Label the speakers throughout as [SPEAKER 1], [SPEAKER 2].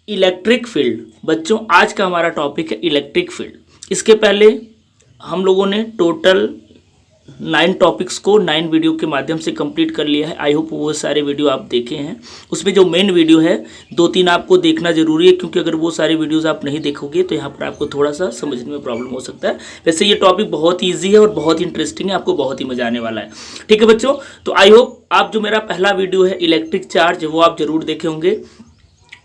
[SPEAKER 1] Electric field. बच्चों आज का हमारा टॉपिक है इलेक्ट्रिक फील्ड। इसके पहले हम लोगों ने टोटल 9 टॉपिक्स को 9 वीडियो के माध्यम से कंप्लीट कर लिया है। आई होप वो सारे वीडियो आप देखे हैं। उसमें जो मेन वीडियो है 2-3 आपको देखना जरूरी है, क्योंकि अगर वो सारे वीडियोस आप नहीं देखोगे तो यहाँ पर आपको थोड़ा सा समझने में प्रॉब्लम हो सकता है। वैसे ये टॉपिक बहुत ईजी है और बहुत ही इंटरेस्टिंग है, आपको बहुत ही मजा आने वाला है। ठीक है बच्चों, तो आई होप आप जो मेरा पहला वीडियो है इलेक्ट्रिक चार्ज वो आप जरूर देखे होंगे।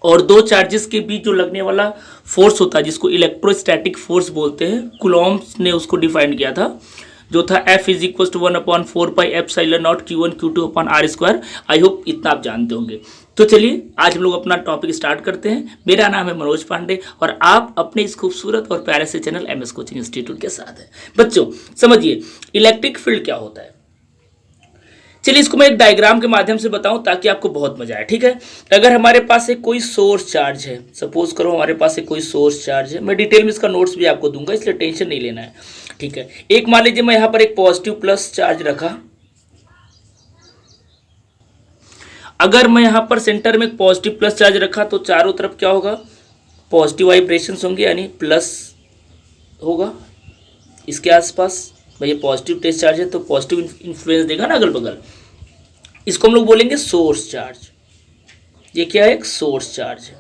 [SPEAKER 1] और दो चार्जेस के बीच जो लगने वाला फोर्स होता है जिसको इलेक्ट्रोस्टैटिक फोर्स बोलते हैं, कूलॉम्स ने उसको डिफाइन किया था, जो था F = 1/4πε0 Q1 Q2/r²। I hope इतना आप जानते होंगे। तो चलिए आज हम लोग अपना टॉपिक स्टार्ट करते हैं। मेरा नाम है मनोज पांडे और आप अपने इस खूबसूरत और प्यारे से चैनल MS कोचिंग इंस्टीट्यूट के साथ हैं। बच्चों समझिए इलेक्ट्रिक फील्ड क्या होता है। चलिए इसको मैं एक डायग्राम के माध्यम से बताऊं ताकि आपको बहुत मजा आए। ठीक है, अगर हमारे पास एक कोई सोर्स चार्ज है, सपोज करो हमारे पास एक कोई सोर्स चार्ज है, मैं डिटेल में इसका नोट्स भी आपको दूंगा, इसलिए टेंशन नहीं लेना है। ठीक है, एक मान लीजिए मैं यहां पर एक पॉजिटिव प्लस चार्ज रखा। अगर मैं यहां पर सेंटर में एक पॉजिटिव प्लस चार्ज रखा तो चारों तरफ क्या होगा, पॉजिटिव वाइब्रेशंस होंगे, यानी प्लस होगा इसके आसपास। ये पॉजिटिव टेस्ट चार्ज है तो पॉजिटिव इन्फ्लुएंस देगा ना अगल बगल। इसको हम लोग बोलेंगे सोर्स चार्ज। ये क्या है, एक सोर्स चार्ज है।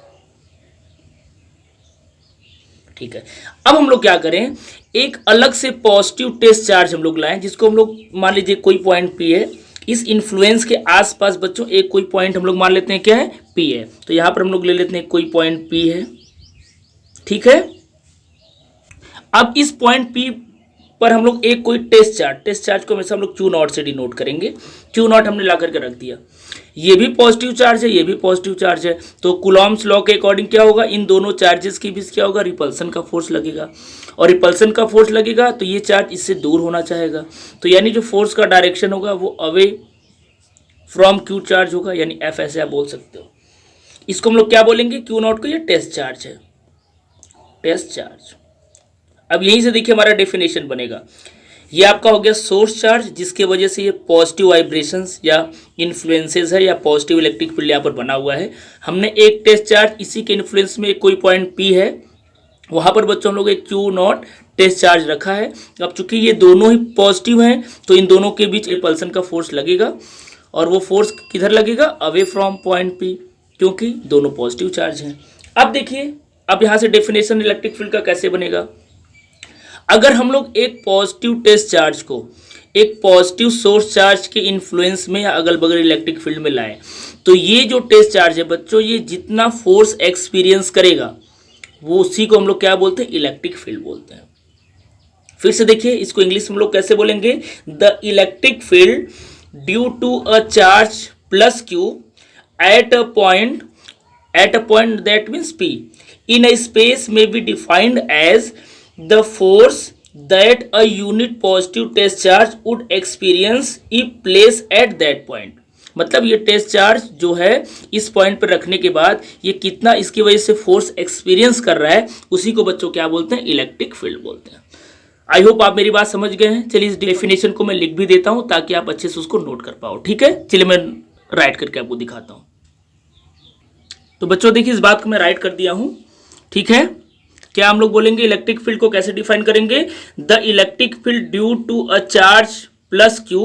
[SPEAKER 1] ठीक है, अब हम लोग क्या करें, एक अलग से पॉजिटिव टेस्ट चार्ज हम लोग लाएं, जिसको हम लोग मान लीजिए कोई पॉइंट P है। इस इन्फ्लुएंस के आसपास बच्चों एक कोई पॉइंट हम लोग मान लेते हैं क्या है, P है। तो यहां पर हम लोग ले लेते हैं कोई पॉइंट P है। ठीक है, अब इस पॉइंट P पर हम लोग एक कोई टेस्ट चार्ज को हमेशा हम लोग Q0 से डिनोट करेंगे। Q0 हमने ला करके रख दिया। ये भी पॉजिटिव चार्ज है, ये भी पॉजिटिव चार्ज है, तो कूलॉम्स लॉ के अकॉर्डिंग क्या होगा, इन दोनों चार्जेस के बीच क्या होगा, रिपल्सन का फोर्स लगेगा। और रिपल्सन का फोर्स लगेगा तो ये चार्ज इससे दूर होना चाहेगा, तो यानी जो फोर्स का डायरेक्शन होगा वो अवे फ्रॉम Q चार्ज होगा, यानी F ऐसे आप बोल सकते हो। इसको हम लोग क्या बोलेंगे, Q0 को, ये टेस्ट चार्ज है, टेस्ट चार्ज। अब यहीं से देखिए हमारा डेफिनेशन बनेगा। ये आपका हो गया सोर्स चार्ज, जिसके वजह से ये पॉजिटिव वाइब्रेशंस या इन्फ्लुएंसेस है या पॉजिटिव इलेक्ट्रिक फील्ड यहाँ पर बना हुआ है। हमने एक टेस्ट चार्ज, इसी के इन्फ्लुएंस में कोई पॉइंट P है, वहाँ पर बच्चों हम लोग एक Q0 टेस्ट चार्ज रखा है। अब चूंकि ये दोनों ही पॉजिटिव हैं तो इन दोनों के बीच रिपल्सन का फोर्स लगेगा, और वो फोर्स किधर लगेगा, अवे फ्रॉम पॉइंट P, क्योंकि दोनों पॉजिटिव चार्ज हैं। अब देखिए, अब यहाँ से डेफिनेशन इलेक्ट्रिक फील्ड का कैसे बनेगा। अगर हम लोग एक पॉजिटिव टेस्ट चार्ज को एक पॉजिटिव सोर्स चार्ज के इन्फ्लुएंस में या अगल बगल इलेक्ट्रिक फील्ड में लाएं, तो ये जो टेस्ट चार्ज है बच्चों, ये जितना फोर्स एक्सपीरियंस करेगा वो उसी को हम लोग क्या बोलते हैं, इलेक्ट्रिक फील्ड बोलते हैं। फिर से देखिए इसको इंग्लिश में हम लोग कैसे बोलेंगे, the electric field due to a charge plus Q at a point that means P in a space may be defined as the force that a unit positive test charge would experience if placed at that point। मतलब ये test charge जो है इस point पर रखने के बाद ये कितना इसकी वजह से फोर्स एक्सपीरियंस कर रहा है, उसी को बच्चों क्या बोलते हैं, इलेक्ट्रिक फील्ड बोलते हैं। आई होप आप मेरी बात समझ गए हैं। चलिए इस डेफिनेशन को मैं लिख भी देता हूं ताकि आप अच्छे से उसको नोट कर पाओ। ठीक है, चलिए मैं राइट करके आपको दिखाता हूं। तो बच्चों देखिए इस बात को मैं राइट कर दिया हूं। ठीक है, क्या हम लोग बोलेंगे इलेक्ट्रिक फील्ड को कैसे डिफाइन करेंगे, the electric field due to a charge plus Q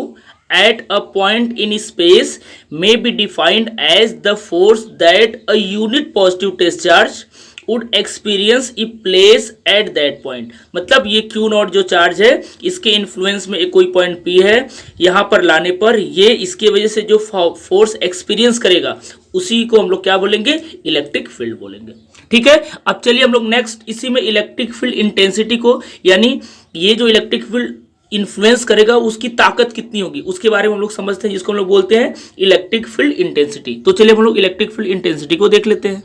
[SPEAKER 1] at a point in space may be defined as the force that a unit positive test charge would experience if place at that point. मतलब ये Q0 जो charge है इसके influence में एक कोई point P है, यहाँ पर लाने पर ये इसके वजह से जो फोर्स एक्सपीरियंस करेगा उसी को हम लोग क्या बोलेंगे, इलेक्ट्रिक फील्ड बोलेंगे। ठीक है, अब चलिए हम लोग नेक्स्ट इसी में इलेक्ट्रिक फील्ड इंटेंसिटी को, यानी ये जो इलेक्ट्रिक फील्ड इन्फ्लुएंस करेगा उसकी ताकत कितनी होगी उसके बारे में हम लोग समझते हैं, जिसको हम लोग बोलते हैं इलेक्ट्रिक फील्ड इंटेंसिटी। तो चलिए हम लोग इलेक्ट्रिक फील्ड इंटेंसिटी को देख लेते हैं।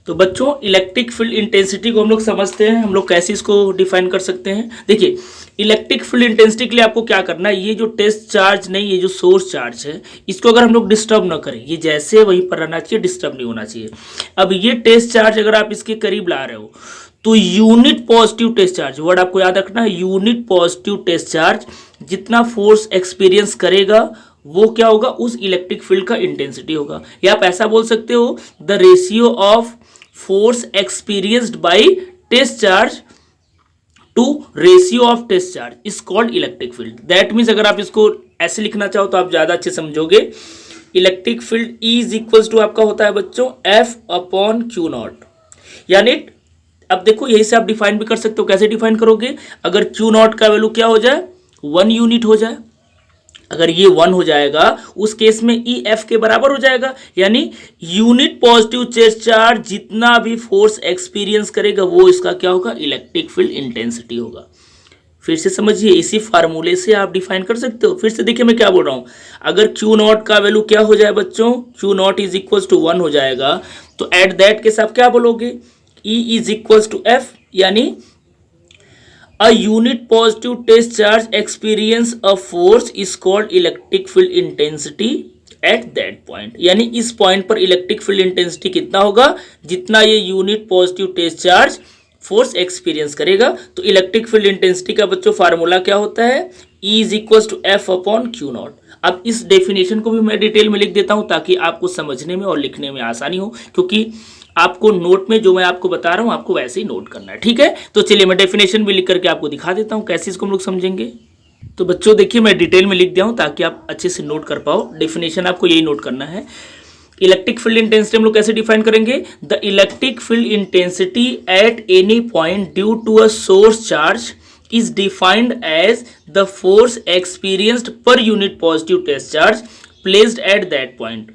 [SPEAKER 1] तो बच्चों इलेक्ट्रिक फील्ड इंटेंसिटी को हम लोग समझते हैं, हम लोग कैसे इसको डिफाइन कर सकते हैं। देखिए इलेक्ट्रिक फील्ड इंटेंसिटी के लिए आपको क्या करना है, ये जो टेस्ट चार्ज नहीं, ये जो सोर्स चार्ज है इसको अगर हम लोग डिस्टर्ब ना करें, ये जैसे वहीं पर रहना चाहिए, डिस्टर्ब नहीं होना चाहिए। अब ये टेस्ट चार्ज अगर आप इसके करीब ला रहे हो तो unit positive test charge, word आपको याद रखना है, यूनिट पॉजिटिव टेस्ट चार्ज जितना फोर्स एक्सपीरियंस करेगा वो क्या होगा, उस इलेक्ट्रिक फील्ड का इंटेंसिटी होगा। या आप ऐसा बोल सकते हो the ratio of force experienced by test charge to ratio of test charge is called electric field. That means अगर आप इसको ऐसे लिखना चाहो तो आप ज्यादा अच्छे समझोगे। Electric field E is equals to आपका होता है बच्चों F अपॉन क्यू नॉट। यानी अब देखो यही से आप डिफाइन भी कर सकते हो। कैसे डिफाइन करोगे, अगर क्यू नॉट का वैल्यू क्या हो जाए, 1 यूनिट हो जाए, अगर ये 1 हो जाएगा उस केस में ई एफ के बराबर हो जाएगा। यानी यूनिट पॉजिटिव टेस्ट चार्ज जितना भी फोर्स एक्सपीरियंस करेगा वो इसका क्या होगा, इलेक्ट्रिक फील्ड इंटेंसिटी होगा। फिर से समझिए, इसी फार्मूले से आप डिफाइन कर सकते हो। फिर से देखिए मैं क्या बोल रहा हूं, अगर क्यू नॉट का वैल्यू क्या हो जाए बच्चों, Q naught is equal to 1 हो जाएगा, तो एट दैट केस आप क्या बोलोगे, E is equal to F, यानी a unit positive test charge experience a force is called electric field intensity at that point। यानी इस पॉइंट पर इलेक्ट्रिक फील्ड इंटेंसिटी कितना होगा, जितना ये unit positive test charge force experience करेगा। तो इलेक्ट्रिक फील्ड इंटेंसिटी का बच्चों फार्मूला क्या होता है, E is equal to F upon Q naught. अब इस डेफिनेशन को भी मैं डिटेल में लिख देता हूं ताकि आपको समझने में और लिखने में आसानी हो, क्योंकि आपको नोट में जो मैं आपको बता रहा हूं आपको वैसे ही नोट करना है, ठीक है। तो चलिए मैं डेफिनेशन भी लिख करके आपको दिखा देता हूं कैसे इसको हम लोग समझेंगे। तो बच्चों देखिए मैं डिटेल में लिख दिया हूं ताकि आप अच्छे से नोट कर पाओ। डेफिनेशन आपको यही नोट करना है। इलेक्ट्रिक फील्ड इंटेंसिटी हम लोग कैसे डिफाइन करेंगे, the electric field intensity at any point due to a source charge is defined as the force experienced per unit positive test charge placed at that point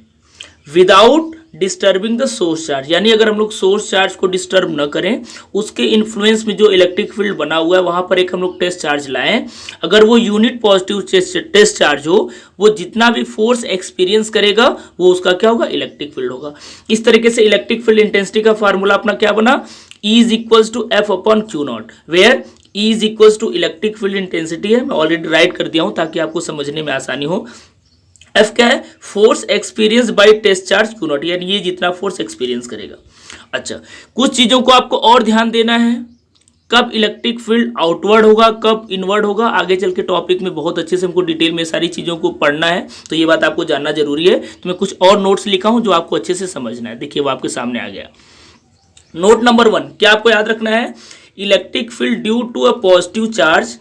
[SPEAKER 1] without disturbing the source charge। यानी अगर हम लोग source charge को disturb न करें, उसके influence में जो इलेक्ट्रिक फील्ड बना हुआ है वहां पर एक हम लोग टेस्ट चार्ज लाएं, अगर वो यूनिट पॉजिटिव टेस्ट चार्ज हो, वो जितना भी फोर्स एक्सपीरियंस करेगा वो उसका क्या होगा, इलेक्ट्रिक फील्ड होगा। इस तरीके से इलेक्ट्रिक फील्ड इंटेंसिटी का फार्मूला अपना क्या बना, E is equals to F upon Q naught, where E is equals to electric field intensity है, मैं ऑलरेडी राइट कर दिया हूं ताकि आपको समझने में आसानी हो। F क्या है, force experience by test charge Q naught, यानी ये जितना फोर्स एक्सपीरियंस करेगा। अच्छा, कुछ चीजों को आपको और ध्यान देना है, कब इलेक्ट्रिक फील्ड आउटवर्ड होगा, कब इनवर्ड होगा, आगे चल के टॉपिक में बहुत अच्छे से हमको डिटेल में सारी चीजों को पढ़ना है, तो ये बात आपको जानना जरूरी है। तो मैं कुछ और नोट्स लिखा हूं जो आपको अच्छे से समझना है। देखिए वो आपके सामने आ गया। नोट नंबर 1 क्या आपको याद रखना है, electric field due to a positive charge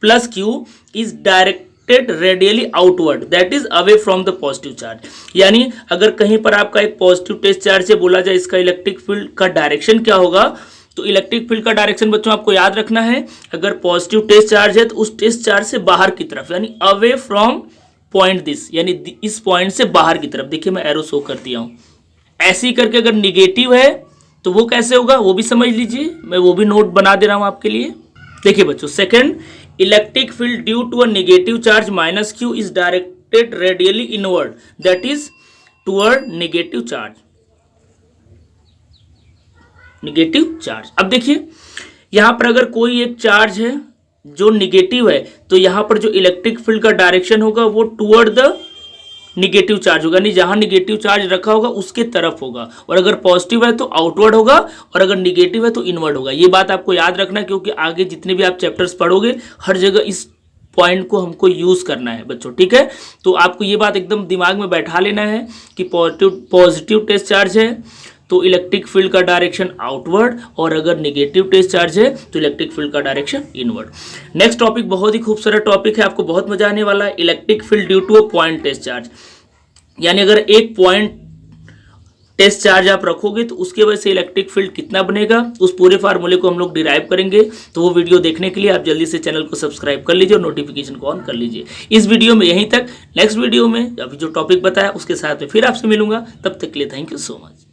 [SPEAKER 1] plus Q is directed radially outward, that is away from the positive charge. यानी अगर कहीं पर आपका एक पॉजिटिव टेस्ट चार्ज से बोला जाए इसका इलेक्ट्रिक फील्ड का डायरेक्शन क्या होगा, तो इलेक्ट्रिक फील्ड का डायरेक्शन बच्चों आपको याद रखना है, अगर पॉजिटिव टेस्ट चार्ज है तो उस टेस्ट चार्ज से बाहर की तरफ, यानी अवे फ्रॉम पॉइंट दिस, यानी इस पॉइंट से बाहर की तरफ। देखिए मैं एरो शो कर दिया हूं, ऐसे ही करके अगर निगेटिव है तो वो कैसे होगा वो भी समझ लीजिए, मैं वो भी नोट बना दे रहा हूं आपके लिए। देखिए बच्चों, second, electric field due to a negative charge minus Q is directed radially inward, that is toward negative charge, negative charge. अब देखिए यहां पर अगर कोई एक चार्ज है जो नेगेटिव है तो यहां पर जो इलेक्ट्रिक फील्ड का डायरेक्शन होगा वो टुवर्ड द निगेटिव चार्ज होगा, नहीं जहां निगेटिव चार्ज रखा होगा उसके तरफ होगा, और अगर पॉजिटिव है तो आउटवर्ड होगा, और अगर निगेटिव है तो इनवर्ड होगा। ये बात आपको याद रखना है, क्योंकि आगे जितने भी आप चैप्टर्स पढ़ोगे हर जगह इस पॉइंट को हमको यूज करना है बच्चों, ठीक है। तो आपको ये बात एकदम दिमाग में बैठा लेना है कि पॉजिटिव टेस्ट चार्ज है तो इलेक्ट्रिक फील्ड का डायरेक्शन आउटवर्ड, और अगर नेगेटिव टेस्ट चार्ज है तो इलेक्ट्रिक फील्ड का डायरेक्शन इनवर्ड। नेक्स्ट टॉपिक बहुत ही खूबसूरत टॉपिक है, आपको बहुत मजा आने वाला है, electric field due to a point test charge. यानी अगर एक पॉइंट टेस्ट चार्ज आप रखोगे तो उसके वजह से इलेक्ट्रिक फील्ड कितना बनेगा, उस पूरे फार्मूले को हम लोग डिराइव करेंगे। तो वो वीडियो देखने के लिए आप जल्दी से चैनल को सब्सक्राइब कर लीजिए और नोटिफिकेशन को ऑन कर लीजिए। इस वीडियो में यहीं तक, नेक्स्ट वीडियो में अभी जो टॉपिक बताया उसके साथ में फिर आपसे मिलूंगा, तब तक के लिए थैंक यू सो मच।